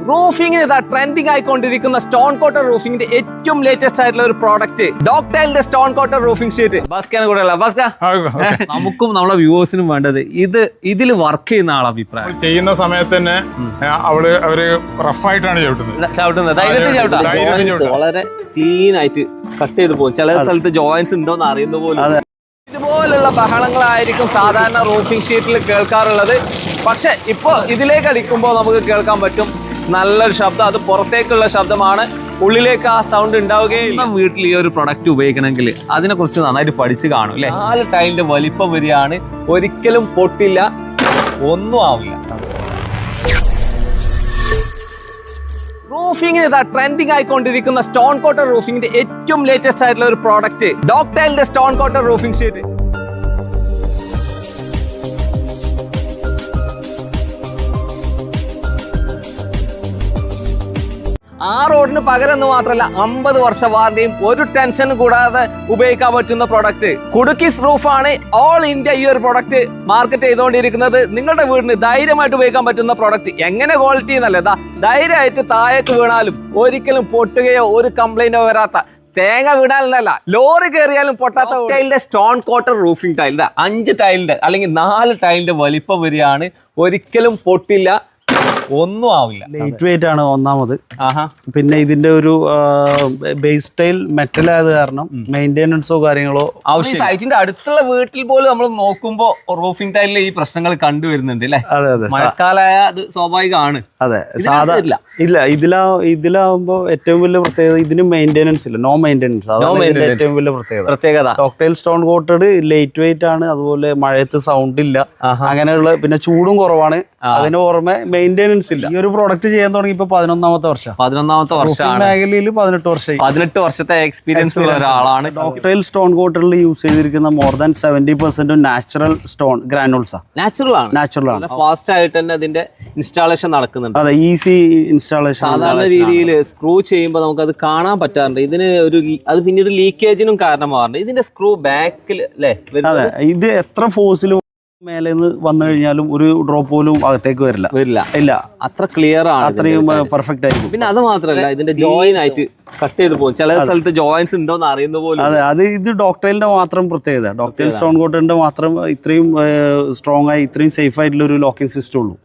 റൂഫിംഗിന് ഇതാ ട്രെൻഡിങ് ആയിക്കൊണ്ടിരിക്കുന്ന stone coated റൂഫിംഗിന്റെ ഏറ്റവും ലേറ്റസ്റ്റ് ആയിട്ടുള്ള ഒരു പ്രോഡക്റ്റ് ഡോക്ടൈലിന്റെ സ്റ്റോൺ കോട്ടർ റൂഫിംഗ് ഷീറ്റ്. ഭാസ്കറിനെ കൂടെ നമുക്കും നമ്മുടെ വ്യൂവേഴ്സിനും വേണ്ടത് ഇതിൽ വർക്ക് ചെയ്യുന്ന ആളെ അഭിപ്രായം. ചെയ്യുന്ന സമയത്ത് തന്നെ അവര് റഫായിട്ടാണ് ചവിട്ടുന്നത്. വളരെ ക്ലീൻ ആയിട്ട് കട്ട് ചെയ്ത് പോകും. ചില സ്ഥലത്ത് ജോയിന്റ്സ് ഉണ്ടോന്ന് അറിയുന്ന പോലും. ഇതുപോലുള്ള ബഹളങ്ങളായിരിക്കും സാധാരണ റൂഫിംഗ് ഷീറ്റിൽ കേൾക്കാറുള്ളത്. പക്ഷെ ഇപ്പോൾ ഇതിലേക്ക് അടിക്കുമ്പോൾ നമുക്ക് കേൾക്കാൻ പറ്റും നല്ലൊരു ശബ്ദം. അത് പുറത്തേക്കുള്ള ശബ്ദമാണ്, ഉള്ളിലേക്ക് ആ സൗണ്ട് ഉണ്ടാവുകയില്ല. വീട്ടിൽ ഈ ഒരു പ്രൊഡക്റ്റ് ഉപയോഗിക്കണമെങ്കിൽ അതിനെക്കുറിച്ച് നന്നായിട്ട് പഠിച്ചു കാണും അല്ലേ. 4 ടൈലിന്റെ വലിപ്പം വരികയാണ്, ഒരിക്കലും പൊട്ടില്ല, ഒന്നും ആവില്ല. റൂഫിംഗിന് ഇതാ ട്രെൻഡിങ് ആയിക്കൊണ്ടിരിക്കുന്ന സ്റ്റോൺ കോട്ടർ റൂഫിംഗിന്റെ ഏറ്റവും ലേറ്റസ്റ്റ് ആയിട്ടുള്ള ഒരു പ്രോഡക്റ്റ് ഡോക്ടൈലിന്റെ സ്റ്റോൺ കോട്ടർ റൂഫിംഗ് ഷീറ്റ്. ആ റോഡിന് പകരം എന്ന് മാത്രമല്ല 50 വർഷ വാറന്റിയും ഒരു ടെൻഷനും കൂടാതെ ഉപയോഗിക്കാൻ പറ്റുന്ന പ്രൊഡക്റ്റ്. കുടുക്കിസ് റൂഫാണ് ഓൾ ഇന്ത്യ ഈ ഒരു പ്രൊഡക്റ്റ് മാർക്കറ്റ് ചെയ്തുകൊണ്ടിരിക്കുന്നത്. നിങ്ങളുടെ വീടിന് ധൈര്യമായിട്ട് ഉപയോഗിക്കാൻ പറ്റുന്ന പ്രൊഡക്റ്റ്. എങ്ങനെ ക്വാളിറ്റി എന്നല്ല, ധൈര്യമായിട്ട് താഴേക്ക് വീണാലും ഒരിക്കലും പൊട്ടുകയോ ഒരു കംപ്ലൈന്റോ വരാത്ത, തേങ്ങ വീണാലെന്നല്ല ലോറി കയറിയാലും പൊട്ടാത്ത ടൈലിന്റെ സ്റ്റോൺ കോട്ടർ റൂഫിംഗ് ടൈൽ. 5 ടൈലിന്റെ അല്ലെങ്കിൽ 4 ടൈലിന്റെ വലിപ്പം വരികയാണ്, ഒരിക്കലും പൊട്ടില്ല, ഒന്നും ആവില്ല. ലൈറ്റ് വെയിറ്റ് ആണ് ഒന്നാമത്. പിന്നെ ഇതിന്റെ ഒരു ബേസ് ടൈൽ മെറ്റൽ ആയത് കാരണം മെയിൻ്റെനൻസോ കാര്യങ്ങളോ ആവശ്യം. സൈറ്റിന്റെ അടുത്തുള്ള വീട്ടിൽ പോലും നമ്മൾ നോക്കുമ്പോ റൂഫിംഗ് ടൈലിൽ ഈ പ്രശ്നങ്ങൾ കണ്ടുവരുന്നുണ്ട് അല്ലേ. അതെ അതെ, മഴക്കാലായ അത് സ്വാഭാവികമാണ്. അതെ, സാധാരണ ഇല്ല. ഇതിലാവുമ്പോ ഏറ്റവും വലിയ പ്രത്യേകത ഇതിന് മെയിൻ്റെനൻസ് ഇല്ല, നോ മെയിൻ്റെനൻസ്. അതാണ് ഏറ്റവും വലിയ പ്രത്യേകത. ഡോക്ടൈൽ സ്റ്റോൺ കോട്ടഡ് ലൈറ്റ് വെയിറ്റ് ആണ്, അതുപോലെ മഴയത്ത് സൗണ്ട് ഇല്ല, അങ്ങനെയുള്ള. പിന്നെ ചൂടും കുറവാണ്, അതിന് പുറമെ മെയിൻ്റെനൻസ് ഇല്ല. ഈ ഒരു പ്രോഡക്റ്റ് ചെയ്യാൻ തുടങ്ങി ഇപ്പൊ 11ാമത്തെ വർഷം. മേഖലയിൽ 18 വർഷത്തെ എക്സ്പീരിയൻസ് ഉള്ള ഒരാളാണ്. ഡോക്ടൈൽ സ്റ്റോൺ കോട്ടറിൽ യൂസ് ചെയ്തിരിക്കുന്ന more than 70% natural stone granules. Natural ആണ്. ഫാസ്റ്റ് ആയിട്ട് തന്നെ അതിന്റെ ഇൻസ്റ്റാളേഷൻ നടക്കുന്നുണ്ട്. അതെ, ഈസി ഇൻസ്റ്റാളേഷൻ. സാധാരണ രീതിയിൽ സ്ക്രൂ ചെയ്യുമ്പോൾ നമുക്ക് അത് കാണാൻ പറ്റാറുണ്ട്. ഇതിന് അത് പിന്നീട് ലീക്കേജിനും കാരണമാറുണ്ട്. ഇതിന്റെ സ്ക്രൂ ബാക്കിൽ അല്ലേ. അതെ, ഇത് എത്ര ഫോഴ്സിലും മേലെ നിന്ന് വന്നു കഴിഞ്ഞാലും ഒരു ഡ്രോപ്പ് പോലും അകത്തേക്ക് വരില്ല. ഇല്ല, അത്ര ക്ലിയർ ആണ്, അത്രയും പെർഫെക്റ്റ് ആയിരിക്കും. പിന്നെ അത് മാത്രമല്ല ഇതിന്റെ ജോയിൻ ആയിട്ട് കട്ട് ചെയ്ത് പോകും. ചില സ്ഥലത്ത് ജോയിന്റ്സ് ഉണ്ടോന്ന് അറിയുന്ന പോലും. അതെ, ഇത് ഡോക്ടൈലിന്റെ മാത്രം പ്രത്യേകത. ഡോക്ടൈൽ സ്റ്റോൺ കോട്ടറിന്റെ മാത്രം ഇത്രയും സ്ട്രോങ് ആയി, ഇത്രയും സേഫ് ആയിട്ടുള്ള ഒരു ലോക്കിംഗ് സിസ്റ്റം ഉള്ളൂ.